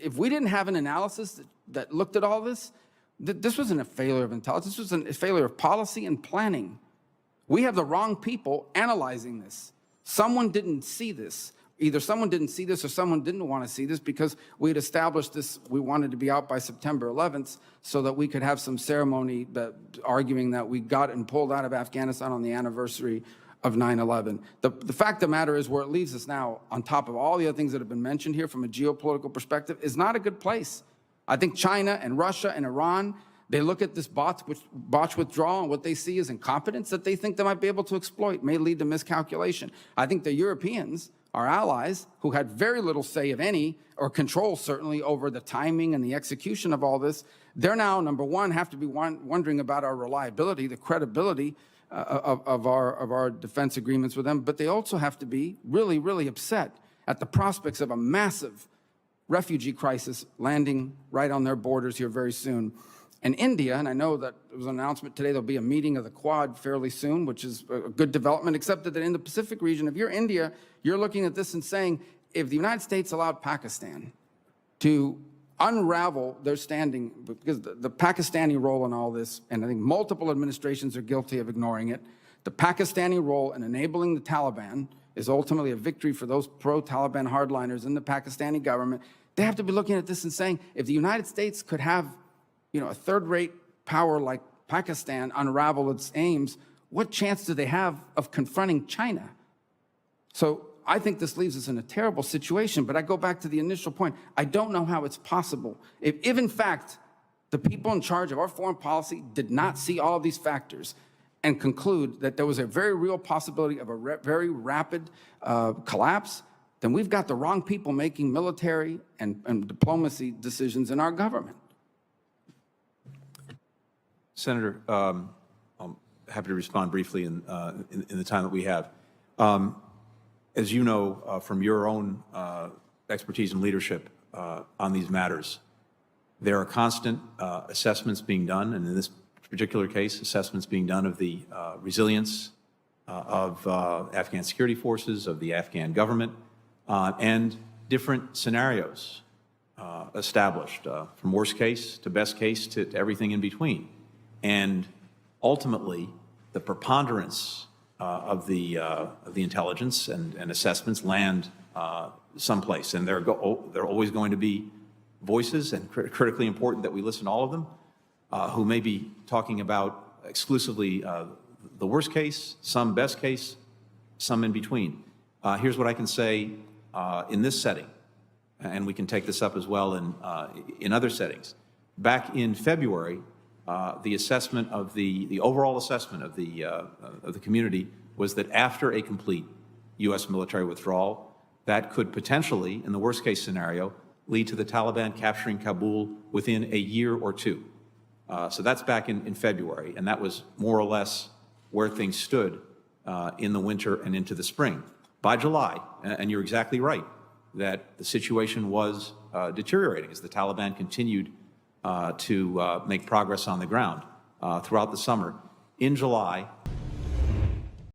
if we didn't have an analysis that looked at all this, this wasn't a failure of intelligence. This was a failure of policy and planning. We have the wrong people analyzing this. Someone didn't see this. Either someone didn't see this or someone didn't want to see this because we had established this. We wanted to be out by September 11th so that we could have some ceremony arguing that we got and pulled out of Afghanistan on the anniversary of 9/11. The fact of the matter is where it leaves us now, on top of all the other things that have been mentioned here from a geopolitical perspective, is not a good place. I think China and Russia and Iran, they look at this botched withdrawal, and what they see is incompetence that they think they might be able to exploit, may lead to miscalculation. I think the Europeans, our allies, who had very little say, if any, or control certainly over the timing and the execution of all this, they're now, number one, have to be wondering about our reliability, the credibility of our defense agreements with them, but they also have to be really, really upset at the prospects of a massive refugee crisis landing right on their borders here very soon. And India, and I know that there was an announcement today, there'll be a meeting of the Quad fairly soon, which is a good development, except that in the Pacific region, if you're India, you're looking at this and saying, if the United States allowed Pakistan to unravel their standing, because the Pakistani role in all this, and I think multiple administrations are guilty of ignoring it, the Pakistani role in enabling the Taliban is ultimately a victory for those pro-Taliban hardliners in the Pakistani government. They have to be looking at this and saying, if the United States could have a third-rate power like Pakistan unravel its aims, what chance do they have of confronting China? So I think this leaves us in a terrible situation, but I go back to the initial point. I don't know how it's possible. If in fact, the people in charge of our foreign policy did not see all of these factors and conclude that there was a very real possibility of a very rapid collapse, then we've got the wrong people making military and diplomacy decisions in our government. Senator, I'm happy to respond briefly in the time that we have. As you know from your own expertise and leadership on these matters, there are constant assessments being done, and in this particular case, assessments being done of the resilience of Afghan security forces, of the Afghan government, and different scenarios established, from worst case to best case to everything in between. And ultimately, the preponderance of the intelligence and assessments land someplace, and there are always going to be voices, and critically important that we listen to all of them, who may be talking about exclusively the worst case, some best case, some in between. Here's what I can say in this setting, and we can take this up as well in other settings. Back in February, the assessment of the overall assessment of the community was that after a complete U.S. military withdrawal, that could potentially, in the worst case scenario, lead to the Taliban capturing Kabul within a year or two. So that's back in February, and that was more or less where things stood in the winter and into the spring. By July, and you're exactly right, that the situation was deteriorating as the Taliban continued to make progress on the ground throughout the summer. In July,